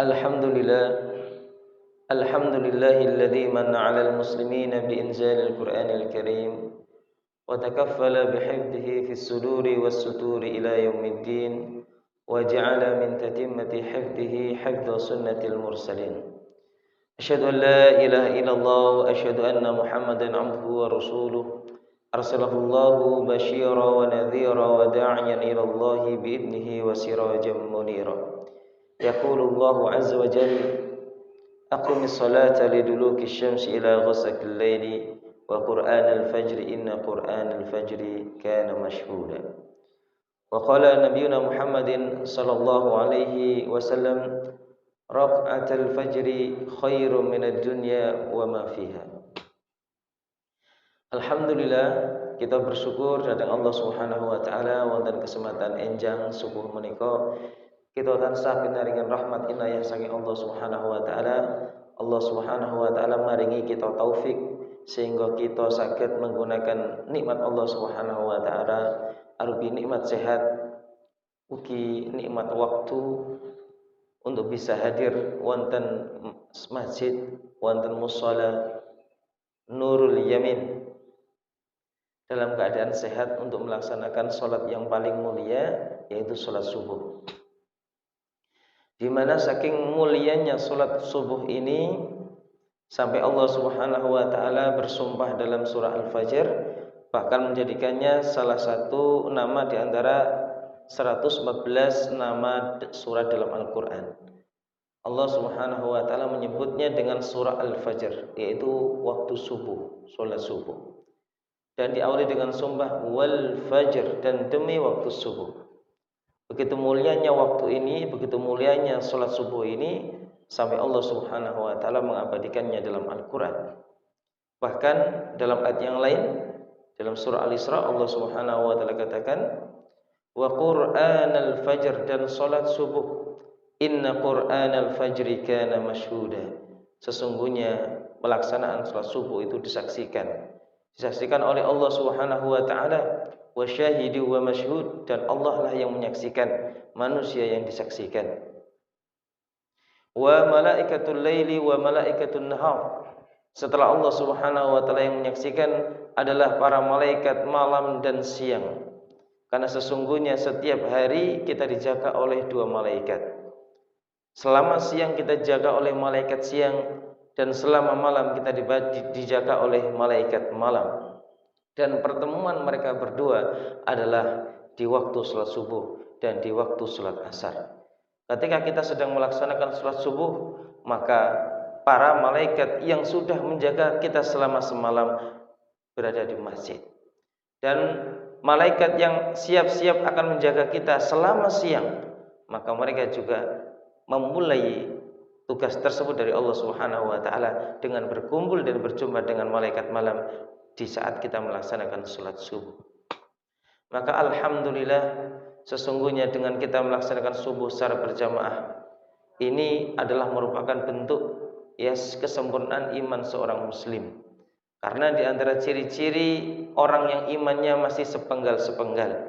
Alhamdulillah, alhamdulillahilladzi manna 'alal muslimina bi inzalil Qur'anil Karim wa takaffala bihifdhihi fis suduri was suturi ila yaumiddin wa ja'ala min tatimmati hifdhihi hifdha sunnatil mursalin. Asyhadu an la ilaha illallah wa asyhadu anna Muhammadan 'abduhu wa rasuluh. Arsalahu Allahu basyira wa nadhira wa da'iyan ila Allah bi idnihi wa sirajan munira. Yaqulu Allahu 'azza wa jalla Aqimis salata liduluki syamsi ila ghasaqil laili wa qur'anal fajri inna qur'anal fajri kana mashhuda. Wa qala nabiyuna Muhammadin sallallahu alaihi wasallam raq'atul fajri khairum minad dunya wa ma fiha. Alhamdulillah, kita bersyukur dhateng Allah Subhanahu wa taala wonten kesempatan enjang subuh menika kita tansah pinaringan rahmat inayah saking Allah Subhanahu wa taala. Allah Subhanahu wa taala maringi kita taufik sehingga kita saged menggunakan nikmat Allah Subhanahu wa taala arupi nikmat sehat ugi nikmat waktu untuk bisa hadir wonten masjid, wonten musala Nurul Yamin dalam keadaan sehat untuk melaksanakan salat yang paling mulia yaitu salat subuh. Di mana saking mulianya salat subuh ini sampai Allah Subhanahu wa taala bersumpah dalam surah Al-Fajr bahkan menjadikannya salah satu nama di antara 114 nama surah dalam Al-Qur'an. Allah Subhanahu wa taala menyebutnya dengan surah Al-Fajr, yaitu waktu subuh, salat subuh. Dan diawali dengan sumpah wal fajr, dan demi waktu subuh. Begitu mulianya waktu ini, begitu mulianya salat subuh ini sampai Allah Subhanahu wa taala mengabadikannya dalam Al-Qur'an. Bahkan dalam ayat yang lain dalam surah Al-Isra Allah Subhanahu wa taala katakan wa qur'anal fajr, dan salat subuh inna qur'anal fajri kana mashhuda. Sesungguhnya pelaksanaan salat subuh itu disaksikan oleh Allah Subhanahu wa taala, wa syahidu wa masyhud, dan Allah lah yang menyaksikan, manusia yang disaksikan. Wa malaikatul laili wa malaikatul nahar. Setelah Allah Subhanahu wa taala yang menyaksikan adalah para malaikat malam dan siang. Karena sesungguhnya setiap hari kita dijaga oleh dua malaikat. Selama siang kita dijaga oleh malaikat siang, dan selama malam kita dijaga oleh malaikat malam. Dan pertemuan mereka berdua adalah di waktu salat subuh dan di waktu salat asar. Ketika kita sedang melaksanakan salat subuh, maka para malaikat yang sudah menjaga kita selama semalam berada di masjid. Dan malaikat yang siap-siap akan menjaga kita selama siang, maka mereka juga memulai tugas tersebut dari Allah Subhanahu wa taala dengan berkumpul dan berjumpa dengan malaikat malam di saat kita melaksanakan salat subuh. Maka alhamdulillah, sesungguhnya dengan kita melaksanakan subuh secara berjamaah ini adalah merupakan bentuk kesempurnaan iman seorang muslim. Karena di antara ciri-ciri orang yang imannya masih sepenggal-sepenggal,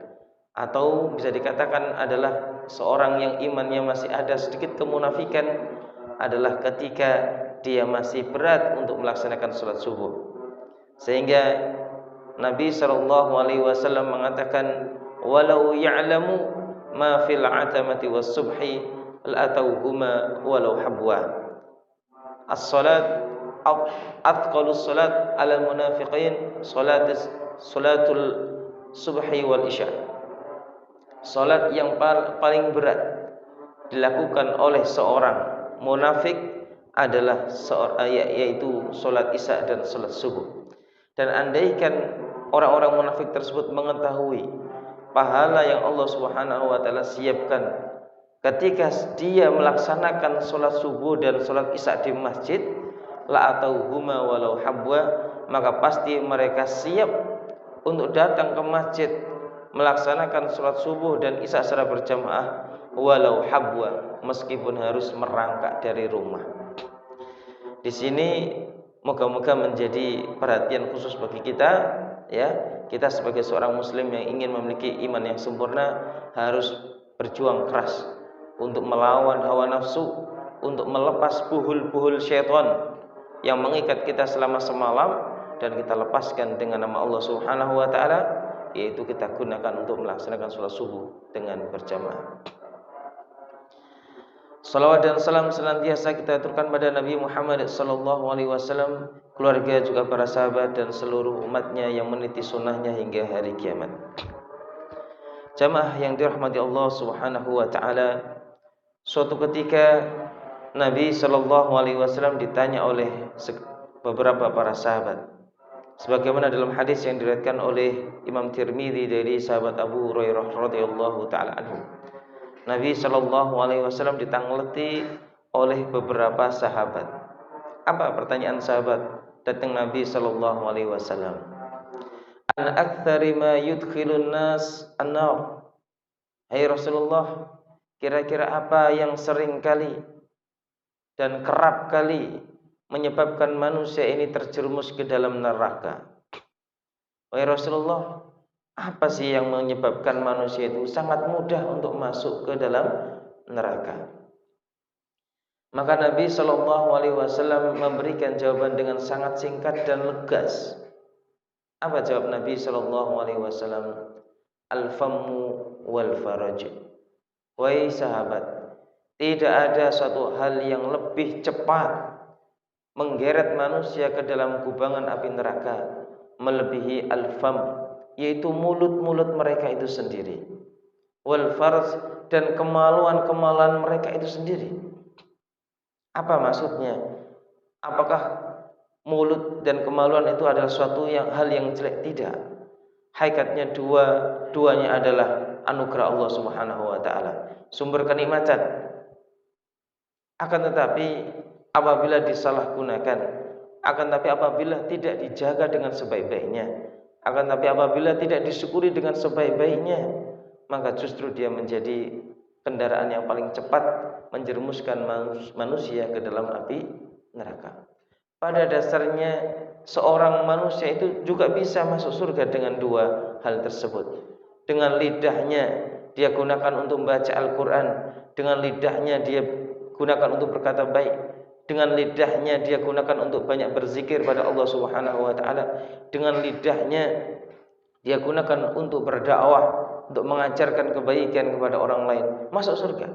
atau bisa dikatakan adalah seorang yang imannya masih ada sedikit kemunafikan, adalah ketika dia masih berat untuk melaksanakan salat subuh. Sehingga Nabi sallallahu alaihi wasallam mengatakan walau ya'lamu ma fil atamati was subhi al-atauhuma walau habwa. As-salat athqalus salat 'alal munafiqin salatul subhi wal isya. Salat yang paling berat dilakukan oleh seorang munafik adalah yaitu salat isya dan salat subuh. Dan andaikan orang-orang munafik tersebut mengetahui pahala yang Allah Subhanahu wa taala siapkan ketika dia melaksanakan salat subuh dan salat isya di masjid, la atauhuma walau habwa, maka pasti mereka siap untuk datang ke masjid melaksanakan salat subuh dan isya secara berjamaah walau habwa, meskipun harus merangkak dari rumah. Di sini moga-moga menjadi perhatian khusus bagi kita, kita sebagai seorang muslim yang ingin memiliki iman yang sempurna harus berjuang keras untuk melawan hawa nafsu untuk melepas buhul-buhul syaitan yang mengikat kita selama semalam, dan kita lepaskan dengan nama Allah Subhanahu wa taala, yaitu kita gunakan untuk melaksanakan sholat subuh dengan berjamaah. Salawat dan salam senantiasa kita aturkan pada Nabi Muhammad sallallahu alaihi wasallam, keluarga juga para sahabat dan seluruh umatnya yang meniti sunnahnya hingga hari kiamat. Jamaah yang dirahmati Allah Subhanahu wa taala, suatu ketika Nabi sallallahu alaihi wasallam ditanya oleh beberapa para sahabat, sebagaimana dalam hadis yang diriwayatkan oleh Imam Tirmidzi dari sahabat Abu Hurairah radhiyallahu taala anhu. Nabi sallallahu alaihi wasallam ditangleti oleh beberapa sahabat. Apa pertanyaan sahabat datang Nabi sallallahu alaihi wasallam? An aktsari ma yudkhilun nas an-nar. Hai Rasulullah, kira-kira apa yang sering kali dan kerap kali menyebabkan manusia ini terjerumus ke dalam neraka? Wahai Rasulullah, apa sih yang menyebabkan manusia itu sangat mudah untuk masuk ke dalam neraka? Maka Nabi sallallahu alaihi wasallam memberikan jawaban dengan sangat singkat dan lugas. Apa jawab Nabi sallallahu alaihi wasallam? Al-fammu wal faraj. Wahai sahabat, tidak ada suatu hal yang lebih cepat menggeret manusia ke dalam kubangan api neraka melebihi al-fam, yaitu mulut-mulut mereka itu sendiri, wal farj, dan kemaluan-kemaluan mereka itu sendiri. Apa maksudnya? Apakah mulut dan kemaluan itu adalah suatu hal yang jelek? Tidak. Hakikatnya duanya adalah anugerah Allah Subhanahu wa taala, sumber kenikmatan. Akan tetapi apabila disalahgunakan, akan tetapi apabila tidak dijaga dengan sebaik-baiknya, akan tapi apabila tidak disyukuri dengan sebaik-baiknya, maka justru dia menjadi kendaraan yang paling cepat menjerumuskan manusia ke dalam api neraka. Pada dasarnya seorang manusia itu juga bisa masuk surga dengan dua hal tersebut. Dengan lidahnya dia gunakan untuk membaca Al-Quran, dengan lidahnya dia gunakan untuk berkata baik, dengan lidahnya dia gunakan untuk banyak berzikir pada Allah Subhanahu wa taala, dengan lidahnya dia gunakan untuk berdakwah, untuk mengajarkan kebaikan kepada orang lain, masuk surga.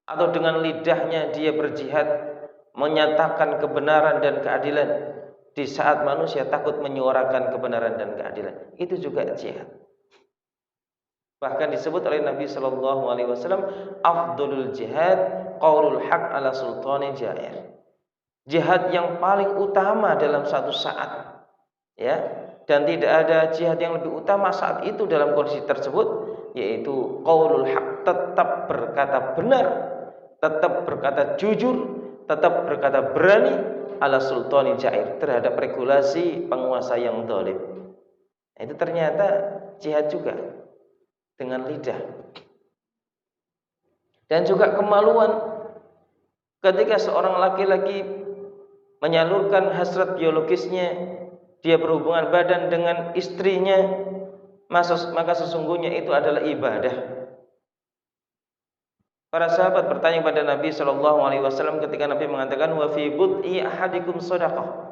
Atau dengan lidahnya dia berjihad, menyatakan kebenaran dan keadilan di saat manusia takut menyuarakan kebenaran dan keadilan, itu juga jihad. Bahkan disebut oleh Nabi sallallahu alaihi wasallam, afdalul jihad qaulul haq ala sultani jair. Jihad yang paling utama dalam satu saat, ya, dan tidak ada jihad yang lebih utama saat itu dalam kondisi tersebut, yaitu qaulul haq, tetap berkata benar, tetap berkata jujur, tetap berkata berani ala sultani jair, terhadap regulasi penguasa yang zalim. Itu ternyata jihad juga dengan lidah. Dan juga kemaluan, ketika seorang laki-laki menyalurkan hasrat biologisnya, dia berhubungan badan dengan istrinya, maka sesungguhnya itu adalah ibadah. Para sahabat bertanya kepada Nabi sallallahu alaihi wasallam ketika Nabi mengatakan wa fi bud'i ahadikum shadaqah.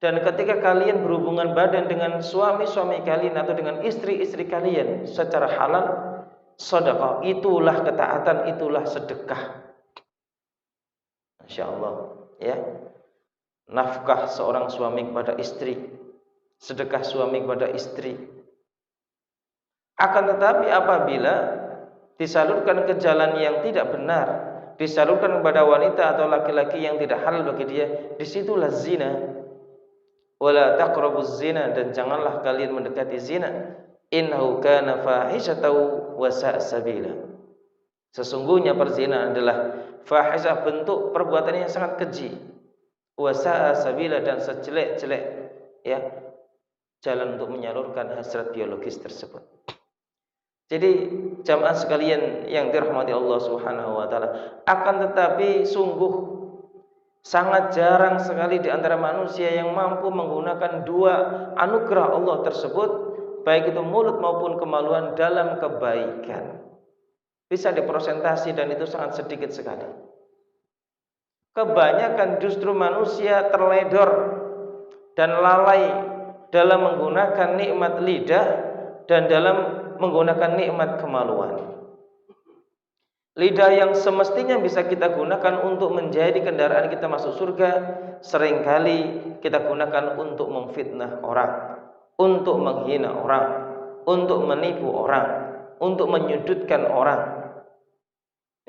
Dan ketika kalian berhubungan badan dengan suami-suami kalian atau dengan istri-istri kalian secara halal, sedekah, itulah ketaatan, itulah sedekah. Masya Allah, ya. Nafkah seorang suami kepada istri, sedekah suami kepada istri. Akan tetapi apabila disalurkan ke jalan yang tidak benar, disalurkan kepada wanita atau laki-laki yang tidak halal bagi dia, disitulah zina. Wala taqrabuz zina, dan janganlah kalian mendekati zina. Innahu kana fahishatan wa sa'a sabila. Sesungguhnya perzinahan adalah fahisyah, bentuk perbuatan yang sangat keji. Wa sa'a sabila, dan sejelek-jelek, ya, jalan untuk menyalurkan hasrat biologis tersebut. Jadi jamaah sekalian yang dirahmati Allah Subhanahu wa taala, akan tetapi sungguh sangat jarang sekali di antara manusia yang mampu menggunakan dua anugerah Allah tersebut, baik itu mulut maupun kemaluan, dalam kebaikan. bisa diprosentasi dan itu sangat sedikit sekali. Kebanyakan justru manusia terledor dan lalai dalam menggunakan nikmat lidah dan dalam menggunakan nikmat kemaluan. Lidah yang semestinya bisa kita gunakan untuk menjadi kendaraan kita masuk surga, seringkali kita gunakan untuk memfitnah orang, untuk menghina orang, untuk menipu orang, untuk menyudutkan orang.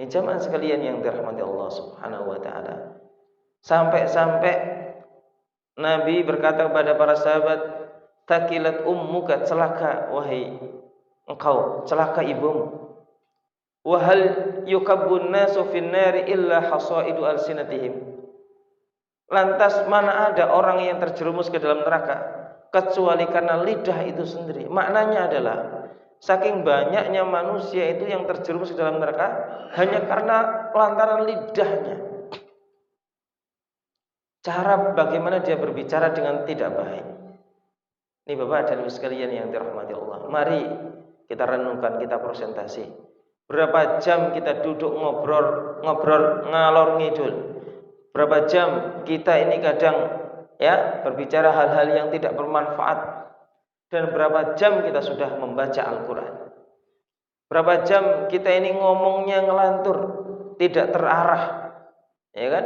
Ini jamaah sekalian yang dirahmati Allah Subhanahu wa taala. Sampai-sampai Nabi berkata kepada para sahabat, "Takilat ummuka, celaka wahai engkau, celaka ibumu. Wa hal yukabbun nasu fin nari illa hasaidu alsinatihim." Lantas mana ada orang yang terjerumus ke dalam neraka kecuali karena lidah itu sendiri. Maknanya adalah saking banyaknya manusia itu yang terjerumus ke dalam neraka hanya karena lantaran lidahnya. Cara bagaimana dia berbicara dengan tidak baik. Ini Bapak dan Ibu sekalian yang dirahmati Allah. Mari kita renungkan, kita presentasi. Berapa jam kita duduk ngobrol ngalor ngidul. Berapa jam kita ini kadang berbicara hal-hal yang tidak bermanfaat. Dan berapa jam kita sudah membaca Al-Quran. Berapa jam kita ini ngomongnya ngelantur, tidak terarah, ya kan?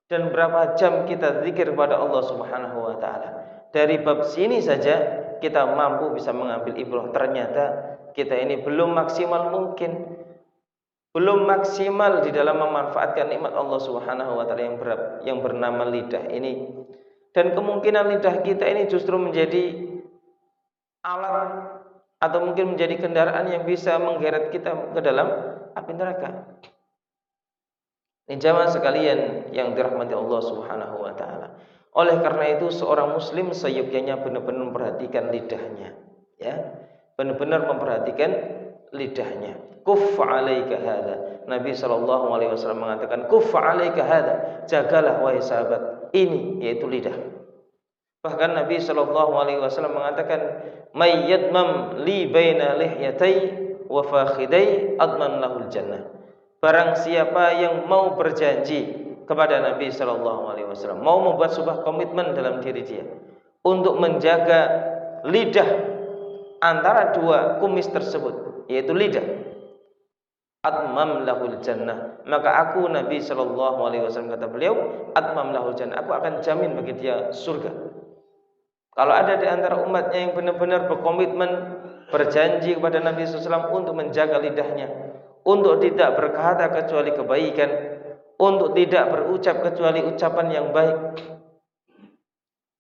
Dan berapa jam kita zikir kepada Allah Subhanahu wa taala. Dari bab sini saja kita mampu bisa mengambil ibrah. Ternyata kita ini belum maksimal mungkin, belum maksimal di dalam memanfaatkan nikmat Allah Subhanahu wa taala yang bernama lidah ini. Dan kemungkinan lidah kita ini justru menjadi alat atau mungkin menjadi kendaraan yang bisa menggeret kita ke dalam api neraka. Ini jamaah sekalian yang dirahmati Allah Subhanahu wa taala. Oleh karena itu seorang muslim seyogyanya benar-benar memperhatikan lidahnya, ya. Benar-benar memperhatikan lidahnya. Kuffa 'alaika hadza. Nabi sallallahu alaihi wasallam mengatakan, "Kuffa 'alaika hadza." Jagalah wahai sahabat, ini yaitu lidah. Bahkan Nabi sallallahu alaihi wasallam mengatakan, "May yadmam li baina lihyatai wa fakhidai adman lahul jannah." Barang siapa yang mau berjanji kepada Nabi sallallahu alaihi wasallam, mau membuat sebuah komitmen dalam diri dia untuk menjaga lidah antara dua kumis tersebut, yaitu lidah, atmam lahul jannah, maka aku Nabi sallallahu alaihi wasallam, kata beliau, atmam lahul jannah, aku akan jamin bagi dia surga. Kalau ada di antara umatnya yang benar-benar berkomitmen berjanji kepada Nabi SAW untuk menjaga lidahnya, untuk tidak berkata kecuali kebaikan, untuk tidak berucap kecuali ucapan yang baik,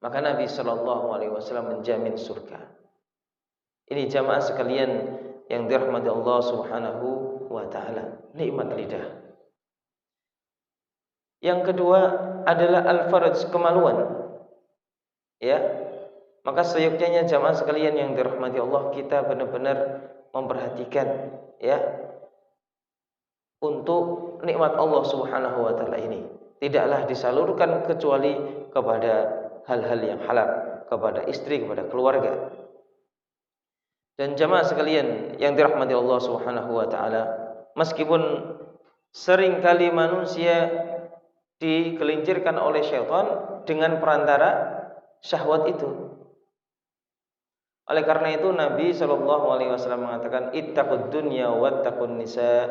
maka Nabi SAW menjamin surga. Ini jamaah sekalian yang dirahmati Allah Subhanahu wa taala, nikmat lidah. Yang kedua adalah al-farj, kemaluan. Ya. Maka seyogyanya jamaah sekalian yang dirahmati Allah, kita benar-benar memperhatikan untuk nikmat Allah Subhanahu wa taala ini. Tidaklah disalurkan kecuali kepada hal-hal yang halal, kepada istri, kepada keluarga. Dan jamaah sekalian yang dirahmati Allah Subhanahu wa taala, meskipun seringkali manusia digelincirkan oleh syaitan dengan perantara syahwat itu. Oleh karena itu Nabi sallallahu alaihi wasallam mengatakan, ittaqud dunya wattaqun nisa.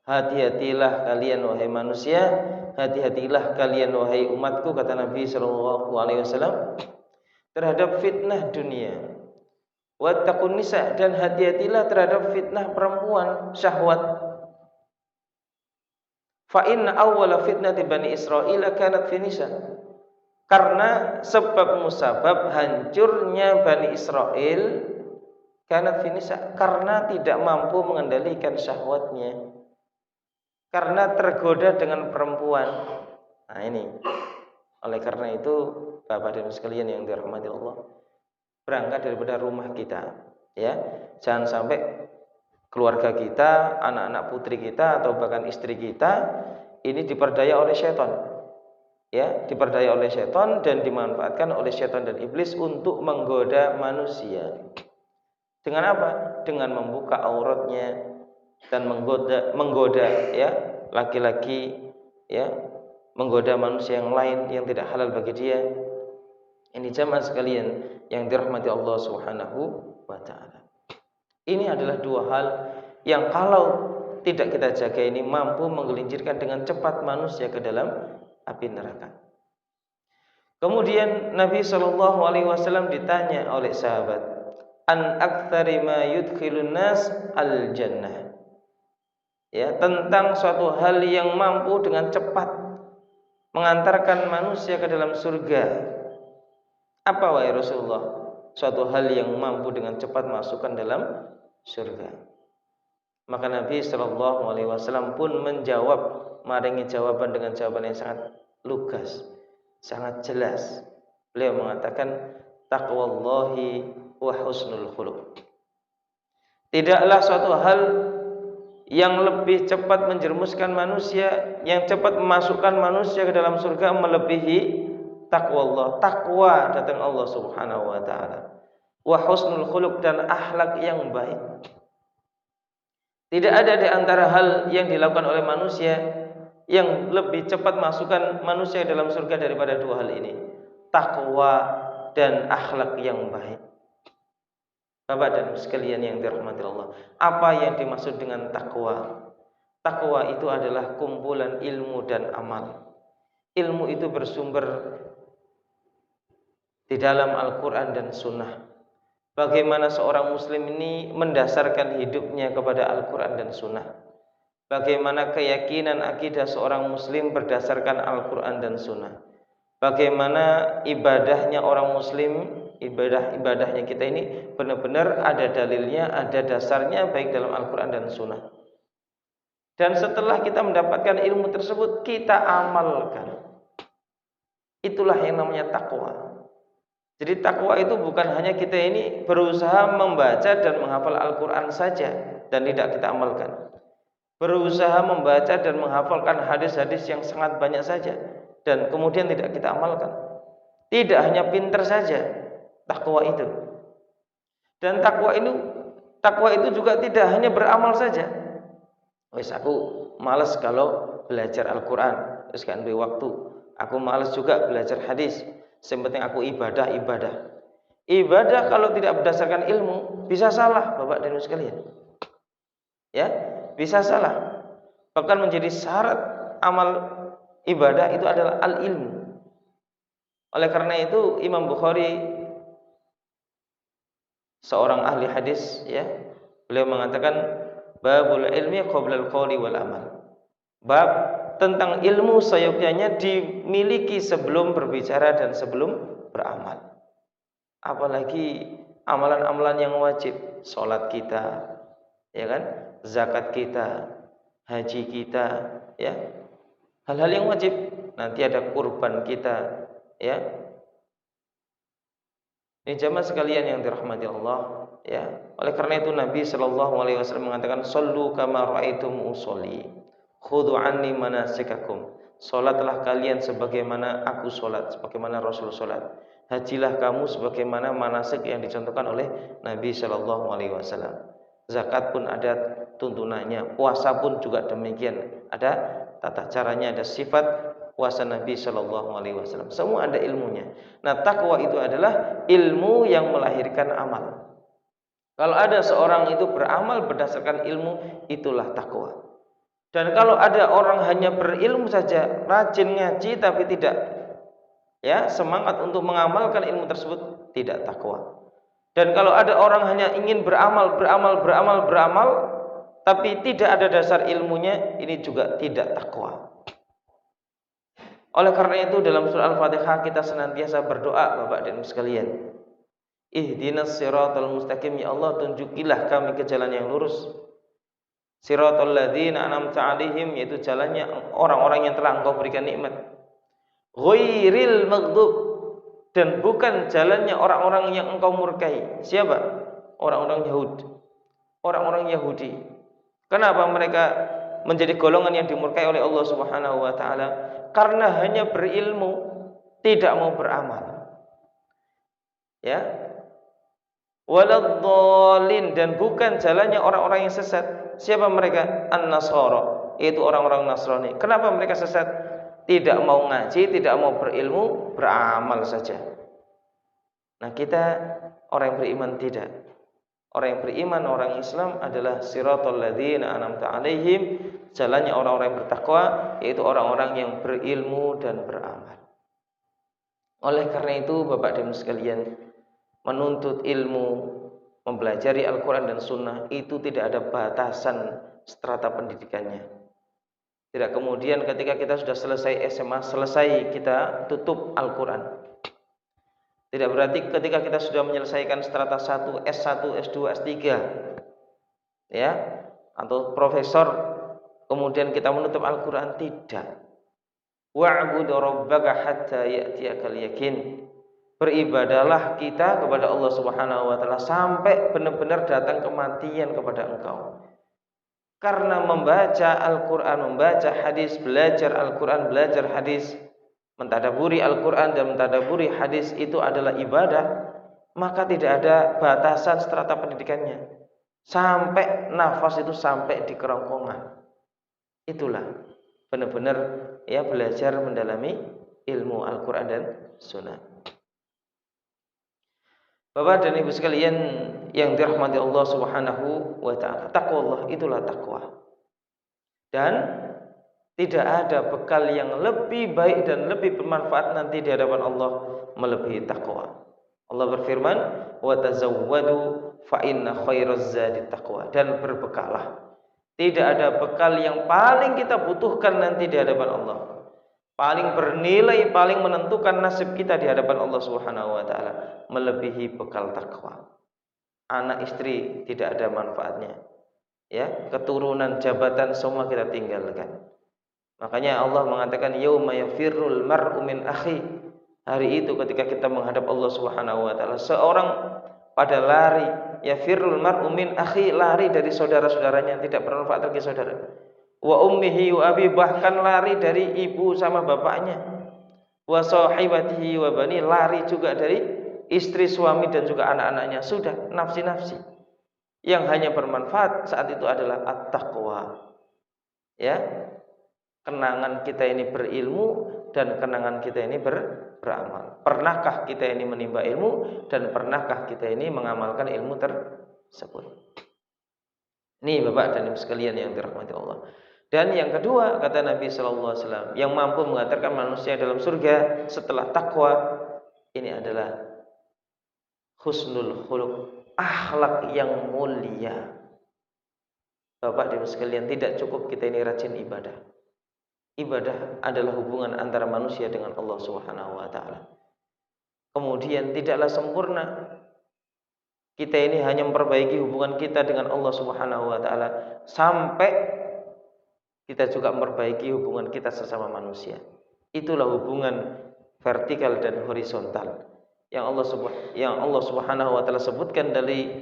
Hati-hatilah kalian wahai manusia, hati-hatilah kalian wahai umatku, kata Nabi sallallahu alaihi wasallam, terhadap fitnah dunia. Wattaqun nisa, dan hati-hatilah terhadap fitnah perempuan, syahwat. Fa inna awwala fitnati Bani Israil kanat fi nisa. Karena sebab musabab hancurnya Bani Israel kanat fi nisa, karena tidak mampu mengendalikan syahwatnya, karena tergoda dengan perempuan. Nah ini, oleh karena itu Bapak dan sekalian yang dirahmati Allah, berangkat daripada rumah kita, ya. Jangan sampai keluarga kita, anak-anak putri kita atau bahkan istri kita ini diperdaya oleh syaitan. Ya, diperdaya oleh syaitan dan dimanfaatkan oleh syaitan dan iblis untuk menggoda manusia. Dengan apa? Dengan membuka auratnya, dan menggoda ya laki-laki, ya menggoda manusia yang lain yang tidak halal bagi dia. Ini jamaah sekalian yang dirahmati Allah Subhanahu wa taala. Ini adalah dua hal yang kalau tidak kita jaga ini mampu menggelincirkan dengan cepat manusia ke dalam api neraka. Kemudian Nabi Shallallahu alaihi wasallam ditanya oleh sahabat, an aktsari ma yudkhilun nas al jannah. Ya, tentang suatu hal yang mampu dengan cepat mengantarkan manusia ke dalam surga. Apa wahai Rasulullah? Suatu hal yang mampu dengan cepat masukkan dalam surga. Maka Nabi Shallallahu alaihi wasallam pun menjawab, maringi jawaban dengan jawaban yang sangat lugas, sangat jelas. Beliau mengatakan, taqwallahi wa husnul khuluq. Tidaklah suatu hal yang lebih cepat menjerumuskan manusia, yang cepat memasukkan manusia ke dalam surga melebihi takwa Allah. Takwa datang Allah Subhanahu wa taala. Wa husnul khuluq, dan akhlak yang baik. Tidak ada di antara hal yang dilakukan oleh manusia yang lebih cepat masukkan manusia ke dalam surga daripada dua hal ini. Takwa dan akhlak yang baik. Bapak dan sekalian yang dirahmati Allah, apa yang dimaksud dengan takwa? Takwa itu adalah kumpulan ilmu dan amal. Ilmu itu bersumber di dalam Al-Quran dan Sunnah. Bagaimana seorang muslim ini mendasarkan hidupnya kepada Al-Quran dan Sunnah. Bagaimana keyakinan akidah seorang muslim berdasarkan Al-Quran dan Sunnah. Bagaimana ibadahnya orang muslim, ibadahnya kita ini benar-benar ada dalilnya, ada dasarnya baik dalam Al-Quran dan Sunnah. Dan setelah kita mendapatkan ilmu tersebut, kita amalkan. Itulah yang namanya takwa. Jadi takwa itu bukan hanya kita ini berusaha membaca dan menghafal Al-Quran saja dan tidak kita amalkan. Berusaha membaca dan menghafalkan hadis-hadis yang sangat banyak saja dan kemudian tidak kita amalkan. Tidak hanya pintar saja takwa itu. Dan takwa itu juga tidak hanya beramal saja. Wes aku malas kalau belajar Al-Quran, terus kan beri waktu. Aku malas juga belajar hadis. Yang penting aku ibadah. Ibadah kalau tidak berdasarkan ilmu bisa salah, Bapak dan Ibu sekalian. Ya, bisa salah. Bahkan menjadi syarat amal ibadah itu adalah al-ilmu. Oleh karena itu Imam Bukhari, seorang ahli hadis, ya, beliau mengatakan babul ilmi qabla al-qawli wal amal. Bab tentang ilmu seyogyanya dimiliki sebelum berbicara dan sebelum beramal. Apalagi amalan-amalan yang wajib, salat kita, ya kan, zakat kita, haji kita, ya, hal-hal yang wajib. Nanti ada kurban kita, ya. Ini jamaah sekalian yang dirahmati Allah, ya. Oleh karena itu Nabi Shallallahu alaihi wasallam mengatakan, "Shallu kama ra'aitum usolli. Khudhu anni manasikakum." Salatlah kalian sebagaimana aku salat, sebagaimana Rasul salat. Hajilah kamu sebagaimana manasik yang dicontohkan oleh Nabi Shallallahu alaihi wasallam. Zakat pun ada tuntunannya, puasa pun juga demikian. Ada tata caranya, ada sifat puasa Nabi Shallallahu alaihi wasallam. Semua ada ilmunya. Nah, takwa itu adalah ilmu yang melahirkan amal. Kalau ada seorang itu beramal berdasarkan ilmu, itulah takwa. Dan kalau ada orang hanya berilmu saja, rajin ngaji tapi tidak, ya, semangat untuk mengamalkan ilmu tersebut, tidak takwa. Dan kalau ada orang hanya ingin beramal tapi tidak ada dasar ilmunya, ini juga tidak takwa. Oleh karena itu dalam surah Al-Fatihah kita senantiasa berdoa, Bapak dan Ibu sekalian. Ihdinas siratal mustaqim, ya Allah tunjukilah kami ke jalan yang lurus. Siratal ladzina an'amta 'alaihim, yaitu jalannya orang-orang yang telah Engkau berikan nikmat. Ghairil maghdub, dan bukan jalannya orang-orang yang Engkau murkai. Siapa? Orang-orang Yahudi. Kenapa mereka menjadi golongan yang dimurkai oleh Allah Subhanahu wa taala? Karena hanya berilmu, tidak mau beramal. Ya. Waladhdallin, dan bukan jalannya orang-orang yang sesat. Siapa mereka? An-Nasara, yaitu orang-orang Nasrani. Kenapa mereka sesat? Tidak mau ngaji, tidak mau berilmu, beramal saja. Nah, kita orang yang beriman tidak. Orang yang beriman, orang Islam adalah siratal ladzina an'amta 'alaihim, jalannya orang-orang yang bertakwa, yaitu orang-orang yang berilmu dan beramal. Oleh karena itu, Bapak dan Ibu sekalian, menuntut ilmu, mempelajari Al-Quran dan Sunnah itu tidak ada batasan strata pendidikannya. Tidak kemudian ketika kita sudah selesai SMA, selesai kita tutup Al-Quran. Tidak berarti ketika kita sudah menyelesaikan strata 1, S1, S2, S3, ya, atau profesor, kemudian kita menutup Al-Quran. Tidak. Wa'budu rabbaka hatta ya'tiyakal yakin. Beribadahlah kita kepada Allah Subhanahu wa taala sampai benar-benar datang kematian kepada engkau. Karena membaca Al-Qur'an, membaca hadis, belajar Al-Qur'an, belajar hadis, mentadaburi Al-Qur'an dan mentadaburi hadis itu adalah ibadah, maka tidak ada batasan strata pendidikannya. Sampai nafas itu sampai di kerongkongan. Itulah benar-benar ya belajar mendalami ilmu Al-Qur'an dan Sunnah. Bapak dan Ibu sekalian yang dirahmati Allah Subhanahu wa taala, takwa Allah itulah takwa. Dan tidak ada bekal yang lebih baik dan lebih bermanfaat nanti di hadapan Allah melebihi takwa. Allah berfirman, "Wa tazawwadu fa inna khairaz zadi taqwa." Dan berbekalah. Tidak ada bekal yang paling kita butuhkan nanti di hadapan Allah, paling bernilai, paling menentukan nasib kita di hadapan Allah Subhanahu wa taala melebihi bekal takwa. Anak istri tidak ada manfaatnya. Ya, keturunan, jabatan semua kita tinggalkan. Makanya Allah mengatakan yauma yafirrul mar'u min akhi. Hari itu ketika kita menghadap Allah Subhanahu wa taala, seorang pada lari, yafirrul mar'u min akhi, lari dari saudara-saudaranya, tidak bermanfaat lagi saudara. Wa ummihi wa abi, bahkan lari dari ibu sama bapaknya. Wa sahibatihi wa bani, lari juga dari istri, suami dan juga anak-anaknya. Sudah nafsi-nafsi. Yang hanya bermanfaat saat itu adalah at-taqwa. Ya. Kenangan kita ini berilmu dan kenangan kita ini beramal. Pernahkah kita ini menimba ilmu dan pernahkah kita ini mengamalkan ilmu tersebut? Ini Bapak dan Ibu sekalian yang dirahmati Allah. Dan yang kedua, kata Nabi sallallahu alaihi wasallam, yang mampu mengantarkan manusia dalam surga setelah takwa ini adalah husnul khuluq, akhlak yang mulia. Bapak dan Ibu sekalian, tidak cukup kita ini rajin ibadah. Ibadah adalah hubungan antara manusia dengan Allah Subhanahu wa taala. Kemudian tidaklah sempurna. Kita ini hanya memperbaiki hubungan kita dengan Allah Subhanahu wa taala sampai kita juga memperbaiki hubungan kita sesama manusia. Itulah hubungan vertikal dan horizontal yang Allah Subhanahu wa taala sebutkan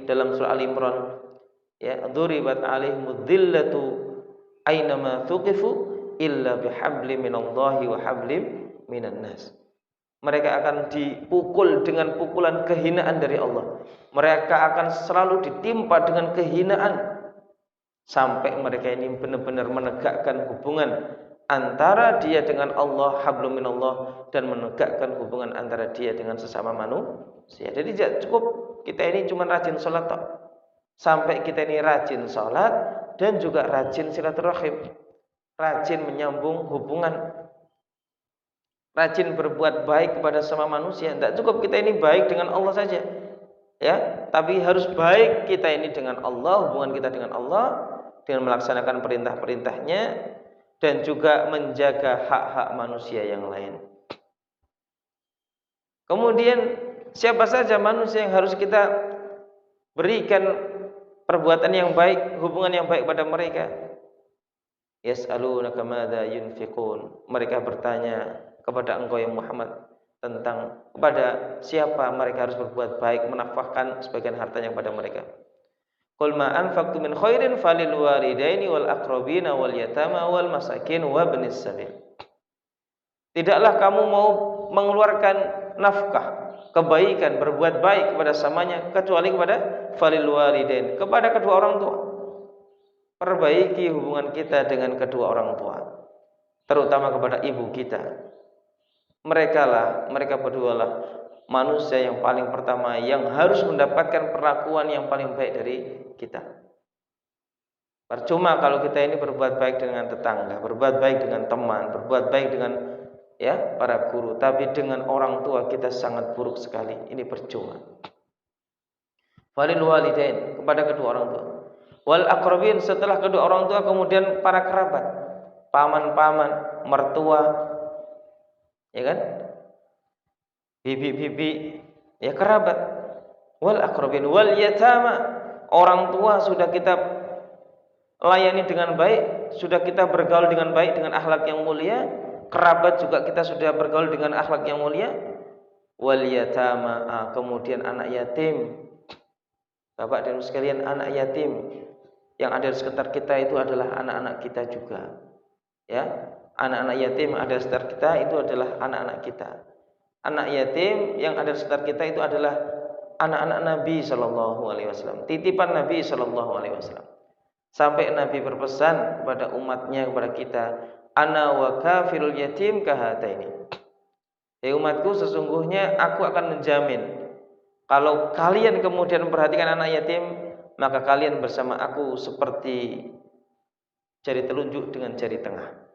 dalam surah Al-Imran. Ya, duribat alaihimud dhillatu ainama thuqifu illa bihablim minallahi wa hablim minan nas. Mereka akan dipukul dengan pukulan kehinaan dari Allah. Mereka akan selalu ditimpa dengan kehinaan sampai mereka ini benar-benar menegakkan hubungan antara dia dengan Allah, hablum minallah, dan menegakkan hubungan antara dia dengan sesama manusia. Jadi tidak cukup kita ini cuma rajin sholat tok. Sampai kita ini rajin sholat dan juga rajin silaturahim, rajin menyambung hubungan, rajin berbuat baik kepada sesama manusia. Tidak cukup kita ini baik dengan Allah saja, ya, tapi harus baik kita ini dengan Allah, hubungan kita dengan Allah dengan melaksanakan perintah-perintahnya dan juga menjaga hak-hak manusia yang lain. Kemudian siapa saja manusia yang harus kita berikan perbuatan yang baik, hubungan yang baik pada mereka? Yas'alunaka madza yunfiqun. Mereka bertanya kepada engkau yang Muhammad tentang kepada siapa mereka harus berbuat baik, menafkahkan sebagian hartanya kepada mereka. Qul ma anfaqtum min khairin falil walidaini wal aqrabina wal yatama wal masakin wa ibnis sabil. Tidaklah kamu mau mengeluarkan nafkah kebaikan, berbuat baik kepada samanya kecuali kepada falil walidain, kepada kedua orang tua. Perbaiki hubungan kita dengan kedua orang tua, terutama kepada ibu kita. Mereka berdua lah manusia yang paling pertama yang harus mendapatkan perlakuan yang paling baik dari kita. Percuma kalau kita ini berbuat baik dengan tetangga, berbuat baik dengan teman, berbuat baik dengan para guru, tapi dengan orang tua kita sangat buruk sekali. Ini percuma. Walil walidain, kepada kedua orang tua. Wal aqrabin, setelah kedua orang tua kemudian para kerabat, paman-paman, mertua, ya kan? Bibi-bibi, ya kerabat. Wal aqrabin wal yatama, orang tua sudah kita layani dengan baik, sudah kita bergaul dengan baik dengan akhlak yang mulia, kerabat juga kita sudah bergaul dengan akhlak yang mulia. Wal yatama, kemudian anak yatim. Bapak dan Ibu sekalian, anak yatim yang ada di sekitar kita itu adalah anak-anak kita juga. Ya, anak-anak yatim yang ada di sekitar kita itu adalah anak-anak kita. Anak yatim yang ada di sekitar kita itu adalah anak-anak Nabi sallallahu alaihi wasallam, titipan Nabi sallallahu alaihi wasallam. Sampai Nabi berpesan kepada umatnya, kepada kita, ana wa kafirul yatim kahataini. Ya umatku, sesungguhnya aku akan menjamin kalau kalian kemudian memperhatikan anak yatim, maka kalian bersama aku seperti jari telunjuk dengan jari tengah.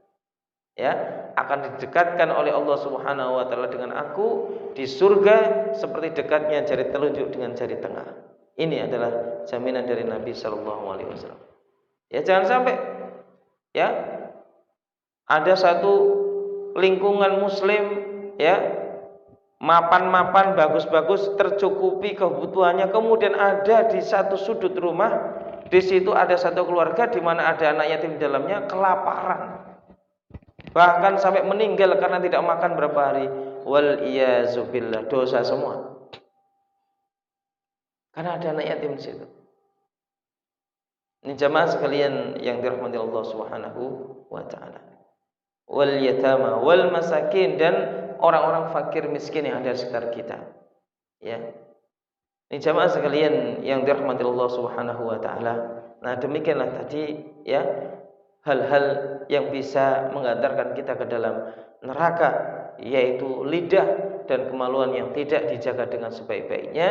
Ya, akan didekatkan oleh Allah Subhanahu wa taala dengan aku di surga seperti dekatnya jari telunjuk dengan jari tengah. Ini adalah jaminan dari Nabi sallallahu alaihi wasallam. Ya, jangan sampai ada satu lingkungan muslim mapan-mapan bagus-bagus, tercukupi kebutuhannya, kemudian ada di satu sudut rumah, di situ ada satu keluarga di mana ada anak yatim di dalamnya, kelaparan, bahkan sampai meninggal karena tidak makan berapa hari. Wal iyazu billah, dosa semua karena ada anak yatim di situ. Ini jamaah sekalian yang dirahmati Allah Subhanahu wa taala. Wal yatama wal masakin, dan orang-orang fakir miskin yang ada di sekitar kita. Ya. Ini jamaah sekalian yang dirahmati Allah Subhanahu wa taala. Nah, demikianlah tadi hal-hal yang bisa mengantarkan kita ke dalam neraka, yaitu lidah dan kemaluan yang tidak dijaga dengan sebaik-baiknya,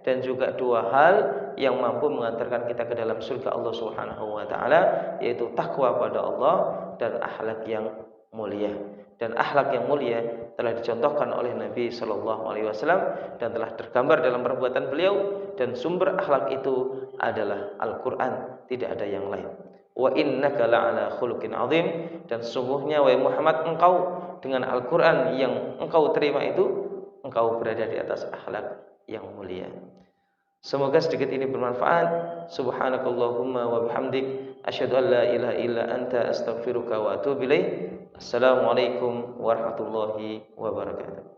dan juga dua hal yang mampu mengantarkan kita ke dalam surga Allah Subhanahu wa taala, yaitu takwa pada Allah dan akhlak yang mulia. Dan akhlak yang mulia telah dicontohkan oleh Nabi sallallahu alaihi wasallam dan telah tergambar dalam perbuatan beliau, dan sumber akhlak itu adalah Al-Qur'an, tidak ada yang lain. Wa innaka la'ala khuluqin 'adzim, dan sesungguhnya wahai Muhammad, engkau dengan Al-Qur'an yang engkau terima itu, engkau berada di atas akhlak yang mulia. Semoga sedikit ini bermanfaat. Subhanakallahumma wa bihamdik, asyhadu an la ilaha illa anta, astaghfiruka wa atubu ilaik. Assalamualaikum warahmatullahi wabarakatuh.